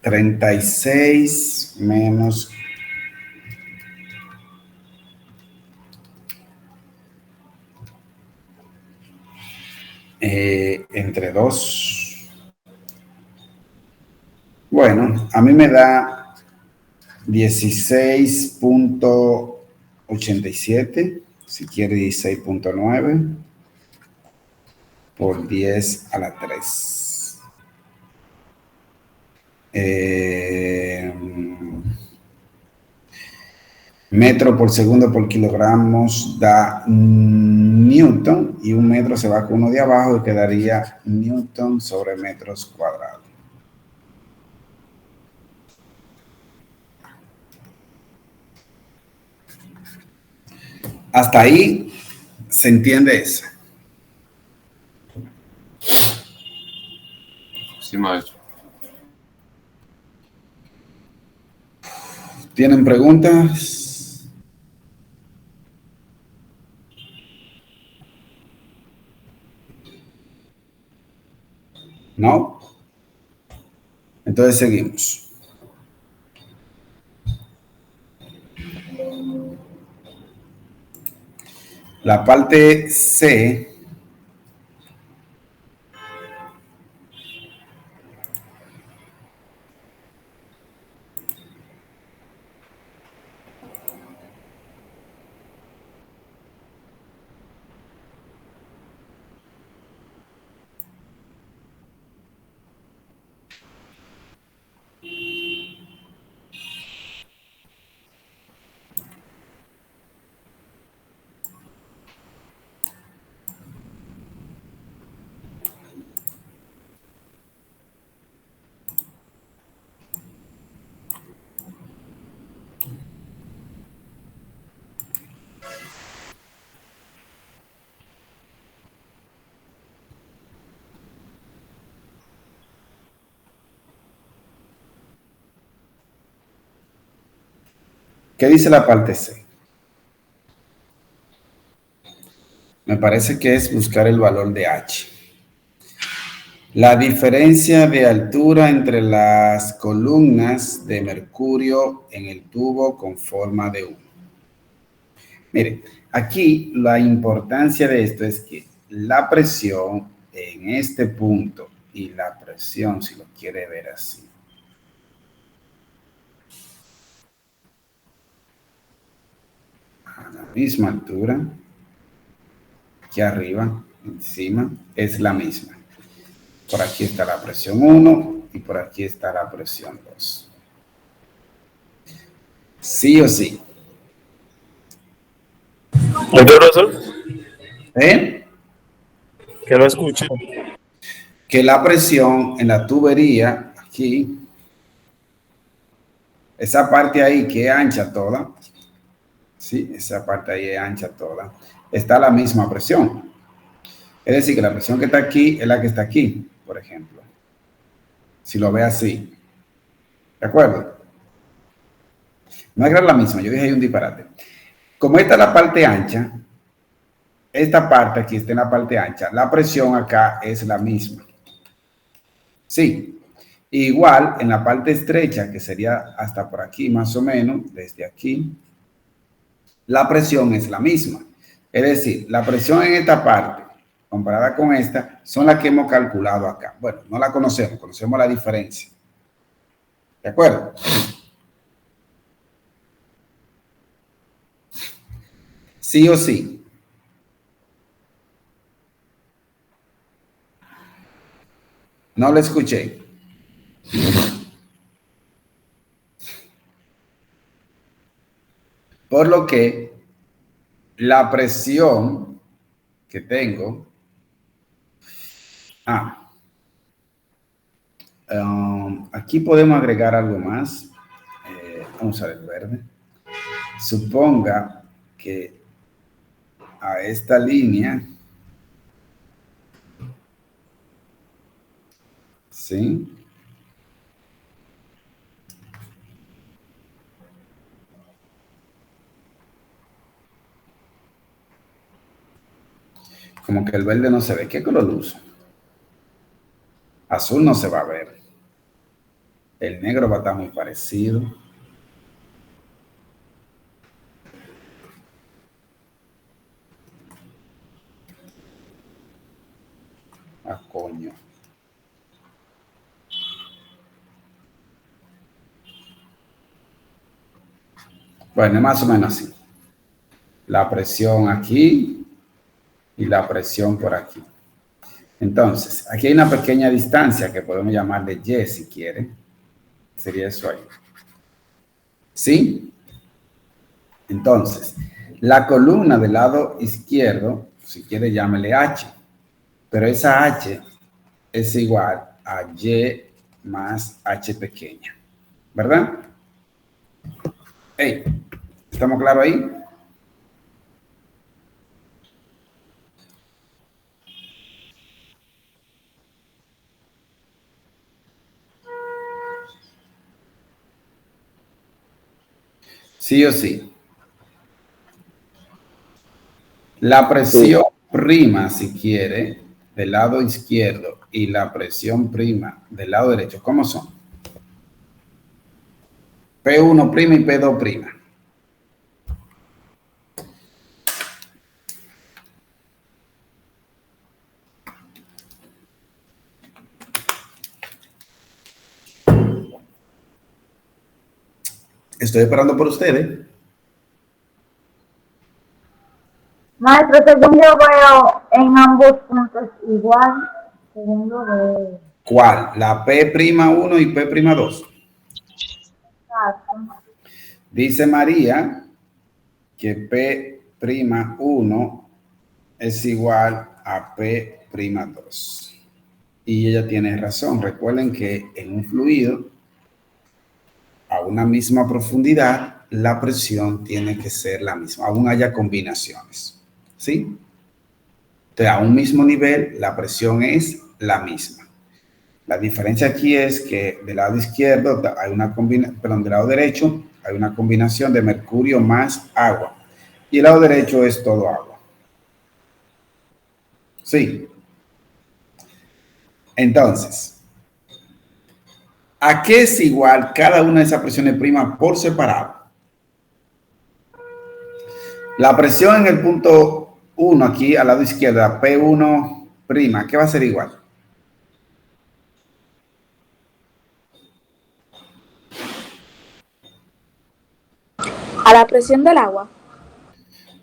S1: 36 menos entre 2. Bueno, a mí me da 16.87, si quiere 16.9 por 10 a la 3. Metro por segundo por kilogramos da newton, y 1 metro se va con uno de abajo y quedaría newton sobre metros cuadrados. Hasta ahí se entiende eso.
S5: Sí, maestro.
S1: ¿Tienen preguntas? ¿No? Entonces seguimos. La parte C ¿qué dice la parte C? Me parece que es buscar el valor de H. La diferencia de altura entre las columnas de mercurio en el tubo con forma de U. Miren, aquí la importancia de esto es que la presión en este punto y la presión, si lo quiere ver así, a la misma altura, aquí arriba, encima, es la misma. Por aquí está la presión 1 y por aquí está la presión 2. Sí o sí.
S2: ¿Qué profesor?
S1: ¿Eh?
S2: Que no escuché.
S1: Que la presión en la tubería, aquí, esa parte ahí que es ancha toda, sí, esa parte ahí es ancha toda, está la misma presión. Es decir, que la presión que está aquí es la que está aquí, por ejemplo. Si lo ve así. ¿De acuerdo? No es la misma, yo dije ahí un disparate. Como esta es la parte ancha, esta parte aquí está en la parte ancha, la presión acá es la misma. Sí. Igual en la parte estrecha, que sería hasta por aquí más o menos, desde aquí, la presión es la misma. Es decir, la presión en esta parte, comparada con esta, son las que hemos calculado acá. Bueno, no la conocemos, conocemos la diferencia. ¿De acuerdo? Sí o sí. No lo escuché. Por lo que la presión que tengo, aquí podemos agregar algo más. Vamos a ver el verde. Suponga que a esta línea, ¿sí? Como que el verde no se ve. ¿Qué color uso? Azul no se va a ver. El negro va a estar muy parecido. Coño. Bueno, más o menos así. La presión aquí y la presión por aquí. Entonces, aquí hay una pequeña distancia que podemos llamarle Y si quiere. Sería eso ahí. ¿Sí? Entonces, la columna del lado izquierdo, si quiere llámele H, pero esa H es igual a Y más H pequeña, ¿verdad? Hey, ¿estamos claros ahí? Sí o sí. La presión prima, si quiere, del lado izquierdo y la presión prima del lado derecho, ¿cómo son? P1 prima y P2 prima. Estoy esperando por ustedes.
S6: Maestro, según yo veo en ambos puntos igual, según yo veo.
S1: ¿Cuál? La P prima 1 y P prima 2.
S6: Exacto.
S1: Dice María que P prima 1 es igual a P prima 2. Y ella tiene razón. Recuerden que en un fluido a una misma profundidad, la presión tiene que ser la misma, aún haya combinaciones. ¿Sí? Entonces, a un mismo nivel, la presión es la misma. La diferencia aquí es que del lado izquierdo hay una combinación, perdón, del lado derecho hay una combinación de mercurio más agua. Y el lado derecho es todo agua. Sí. Entonces, ¿a qué es igual cada una de esas presiones primas por separado? La presión en el punto 1 aquí al lado izquierdo, P1 prima, ¿qué va a ser igual?
S3: A la presión del agua.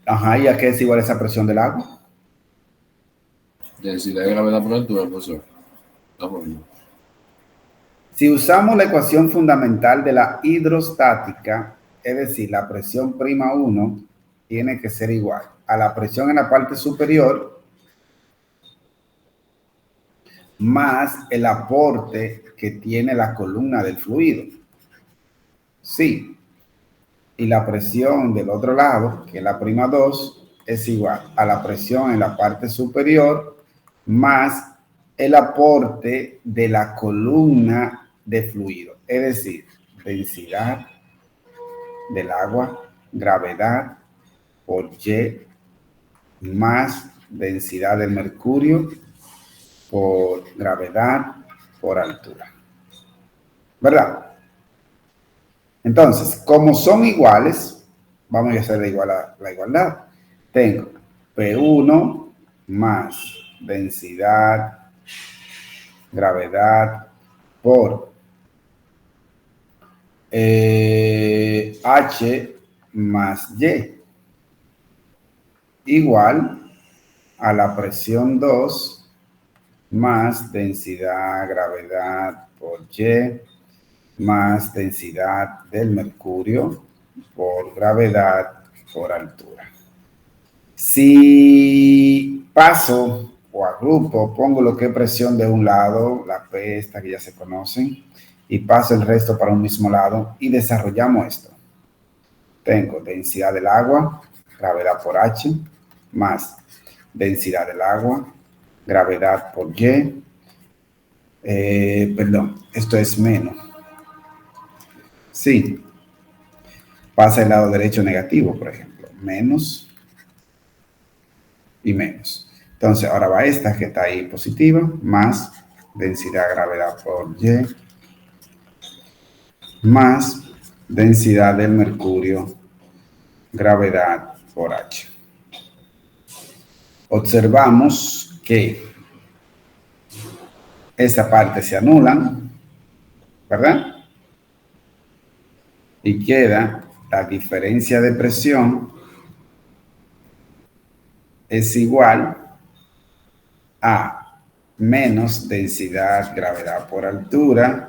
S1: Ajá, ¿y a qué es igual esa presión del agua?
S5: Densidad de gravedad por altura, profesor. Estamos bien.
S1: Si usamos la ecuación fundamental de la hidrostática, es decir, la presión prima 1 tiene que ser igual a la presión en la parte superior más el aporte que tiene la columna del fluido. Sí. Y la presión del otro lado, que es la prima 2, es igual a la presión en la parte superior más el aporte de la columna de fluido, es decir, densidad del agua, gravedad por Y más densidad del mercurio por gravedad por altura. ¿Verdad? Entonces, como son iguales, vamos a hacer la igualdad. Tengo P1 más densidad, gravedad por H más Y igual a la presión 2 más densidad, gravedad por Y más densidad del mercurio por gravedad por altura. Si paso o agrupo, pongo lo que es presión de un lado, la P esta que ya se conocen, y paso el resto para un mismo lado y desarrollamos esto. Tengo densidad del agua, gravedad por H, más densidad del agua, gravedad por Y, esto es menos. Sí, pasa el lado derecho negativo, por ejemplo, menos y menos. Entonces, ahora va esta que está ahí positiva, más densidad gravedad por Y, más densidad del mercurio, gravedad por H. Observamos que esa parte se anulan, ¿verdad? Y queda la diferencia de presión es igual a menos densidad gravedad por altura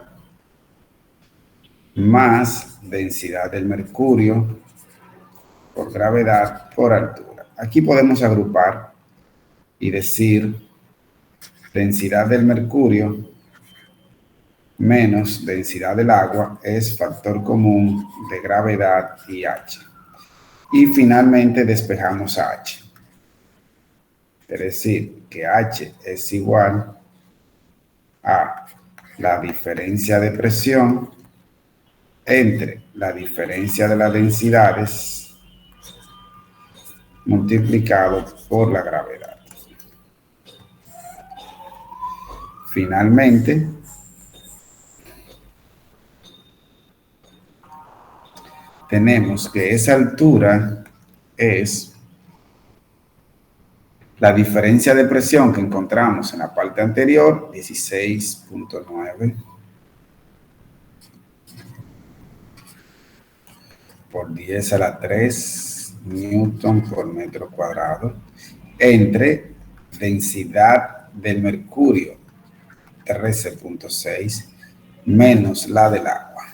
S1: más densidad del mercurio por gravedad por altura. Aquí podemos agrupar y decir densidad del mercurio menos densidad del agua es factor común de gravedad y H. Y finalmente despejamos a H. Es decir, que H es igual a la diferencia de presión entre la diferencia de las densidades multiplicado por la gravedad. Finalmente, tenemos que esa altura es la diferencia de presión que encontramos en la parte anterior, 16.9 por 10 a la 3 newton por metro cuadrado, entre densidad del mercurio, 13.6, menos la del agua.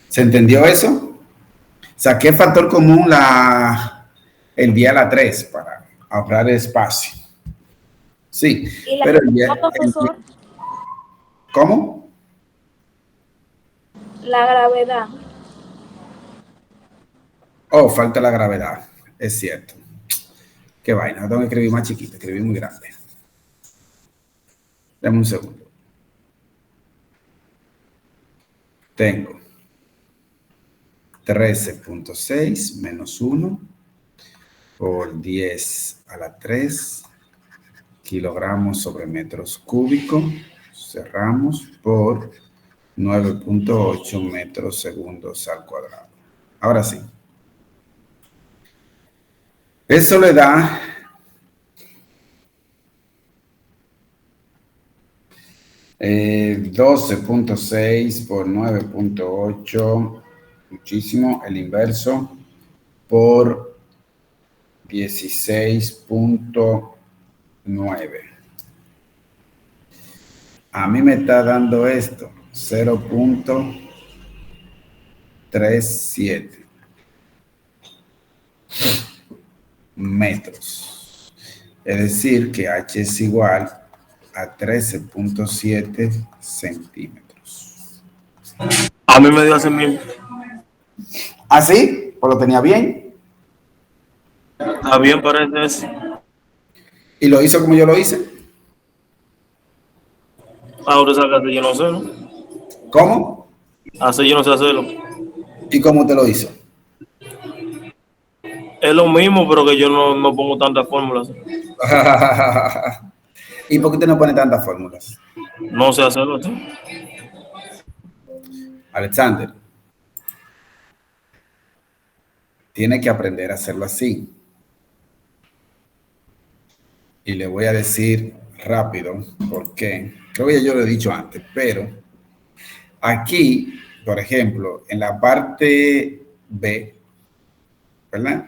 S1: ¿Se entendió eso? Saqué factor común el día a la 3 para ahorrar espacio. Sí,
S3: ¿Y
S1: pero
S3: profesor?
S1: ¿Cómo?
S3: La gravedad.
S1: Oh, falta la gravedad. Es cierto. Qué vaina, tengo que escribir más chiquito, escribir muy grande. Dame un segundo. Tengo 13.6 menos 1 por 10 a la 3 kilogramos sobre metros cúbicos. Cerramos por 9.8 metros segundos al cuadrado. Ahora sí. Eso le da 12.6 por 9.8, muchísimo, el inverso, por 16.9. A mí me está dando esto, 0.37 metros. Es decir, que H es igual a 13.7 centímetros.
S2: A mí me dio así mismo.
S1: ¿Ah, sí? ¿Pues lo tenía bien?
S2: Está bien, parece eso.
S1: ¿Y lo hizo como yo lo hice?
S2: Ahora sacaste, yo no sé, ¿no?
S1: ¿Cómo?
S2: Así yo no sé hacerlo.
S1: ¿Y cómo te lo hizo?
S2: Es lo mismo, pero que yo no pongo tantas fórmulas.
S1: ¿Y por qué usted no pone tantas fórmulas?
S2: No sé hacerlo así.
S1: Alexander, tiene que aprender a hacerlo así. Y le voy a decir rápido por qué. Creo que yo lo he dicho antes, pero aquí, por ejemplo, en la parte B, ¿verdad?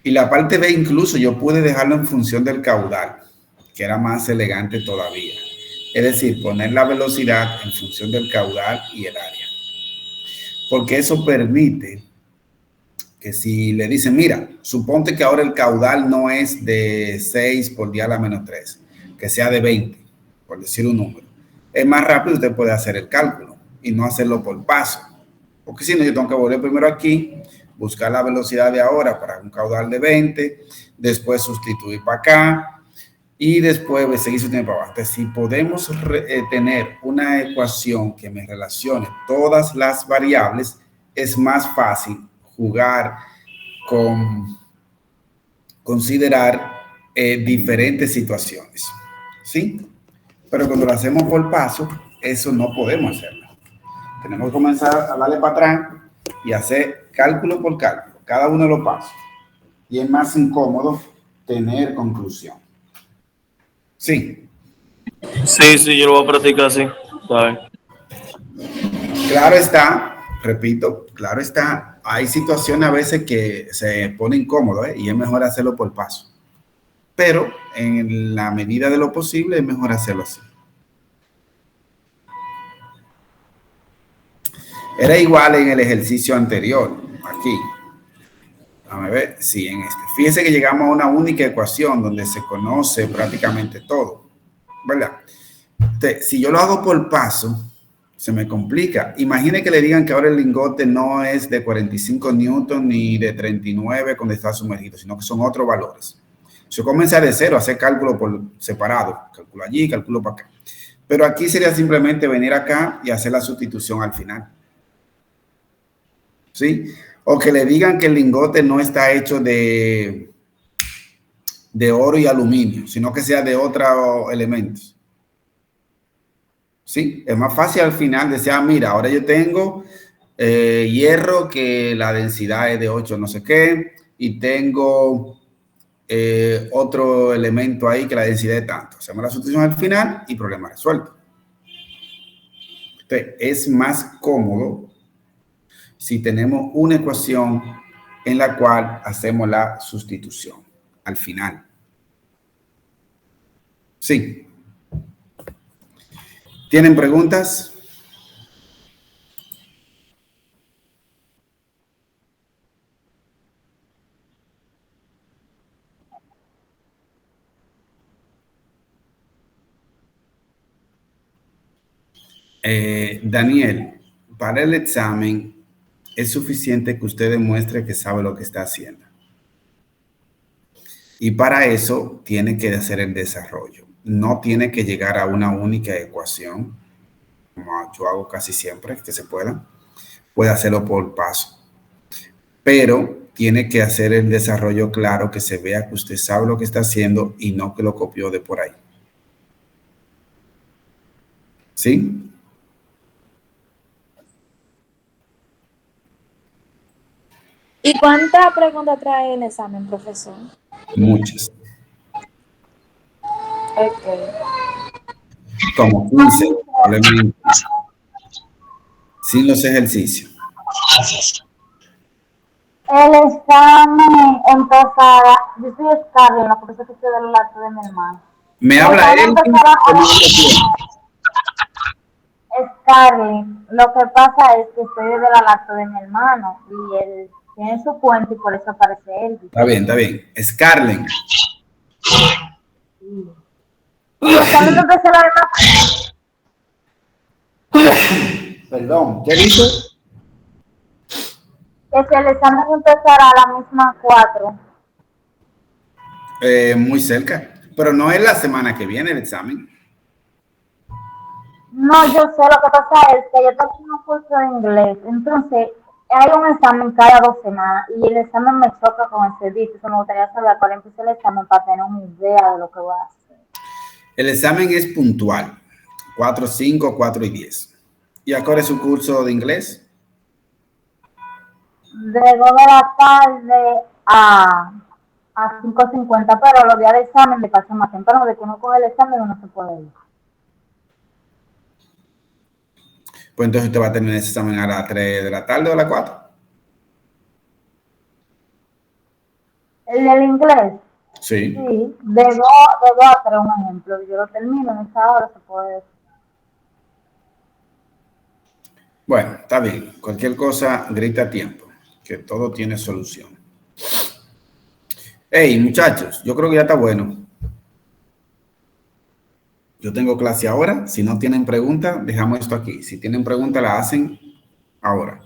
S1: Y la parte B incluso yo pude dejarlo en función del caudal, que era más elegante todavía. Es decir, poner la velocidad en función del caudal y el área. Porque eso permite que si le dicen, mira, suponte que ahora el caudal no es de 6 por 10 a la menos 3, que sea de 20, por decir un número. Es más rápido, usted puede hacer el cálculo y no hacerlo por paso. Porque si no, yo tengo que volver primero aquí, buscar la velocidad de ahora para un caudal de 20, después sustituir para acá y después seguir su tiempo para abajo. Entonces, si podemos tener una ecuación que me relacione todas las variables, es más fácil jugar con considerar diferentes situaciones. ¿Sí? Pero cuando lo hacemos por paso, eso no podemos hacerlo. Tenemos que comenzar a darle para atrás y hacer cálculo por cálculo, cada uno de los pasos. Y es más incómodo tener conclusión. Sí.
S2: Sí, yo lo voy a practicar así. ¿Sabes?
S1: Claro está, repito, claro está, hay situaciones a veces que se pone incómodo, y es mejor hacerlo por paso. Pero en la medida de lo posible es mejor hacerlo así. Era igual en el ejercicio anterior, aquí. Vamos a ver, sí, en este. Fíjense que llegamos a una única ecuación donde se conoce prácticamente todo, ¿verdad? Entonces, si yo lo hago por paso, se me complica. Imagine que le digan que ahora el lingote no es de 45 newtons ni de 39 cuando está sumergido, sino que son otros valores. Yo comencé de cero, hacer cálculo por separado. Cálculo allí, cálculo para acá. Pero aquí sería simplemente venir acá y hacer la sustitución al final. ¿Sí? O que le digan que el lingote no está hecho de oro y aluminio, sino que sea de otros elementos. ¿Sí? Es más fácil al final decir, mira, ahora yo tengo hierro que la densidad es de 8 no sé qué, y tengo otro elemento ahí que la densidad es tanto. Hacemos la sustitución al final y problema resuelto. Entonces, es más cómodo si tenemos una ecuación en la cual hacemos la sustitución al final. Sí. ¿Tienen preguntas? Daniel, para el examen es suficiente que usted demuestre que sabe lo que está haciendo. Y para eso tiene que hacer el desarrollo. No tiene que llegar a una única ecuación, como yo hago casi siempre, que se pueda. Puede hacerlo por paso. Pero tiene que hacer el desarrollo claro, que se vea que usted sabe lo que está haciendo y no que lo copió de por ahí. ¿Sí?
S3: ¿Y cuántas preguntas trae el examen, profesor?
S1: Muchas.
S3: Ok.
S1: Como 15, probablemente, sin los ejercicios.
S6: El examen empezará, yo soy Scarlett, la profesora que estoy del lado de mi hermano.
S1: Me habla él.
S6: Scarlett, lo que pasa es que estoy desde la lacto de mi hermano y él tiene su cuenta y por eso aparece él.
S1: Está bien, está bien. Scarlett.
S6: Scarlett empezó la
S1: Perdón, ¿qué dice?
S6: que si el examen empezará a la misma 4.
S1: Muy cerca. Pero no es la semana que viene el examen.
S6: No, yo sé, lo que pasa es que yo tengo un curso de inglés, entonces hay un examen cada 2 semanas y el examen me choca con el servicio, me gustaría saber cuál empieza el examen para tener una idea de lo que voy a hacer.
S1: El examen es puntual. 4, 5, 4 y 10. ¿Y ahora es su curso de inglés?
S6: De 2 de la tarde a 5:50, pero los días de examen de paso más temprano, de que uno coge el examen uno se puede ir.
S1: Pues entonces usted va a tener ese examen a las 3 de la tarde o a las 4.
S6: El del inglés.
S1: Sí.
S6: Sí, de 2 a 3 un ejemplo. Yo lo termino en esa hora, se puede decir.
S1: Bueno, está bien. Cualquier cosa, grita a tiempo, que todo tiene solución. Hey, muchachos, yo creo que ya está bueno. Yo tengo clase ahora. Si no tienen preguntas, dejamos esto aquí. Si tienen preguntas, la hacen ahora.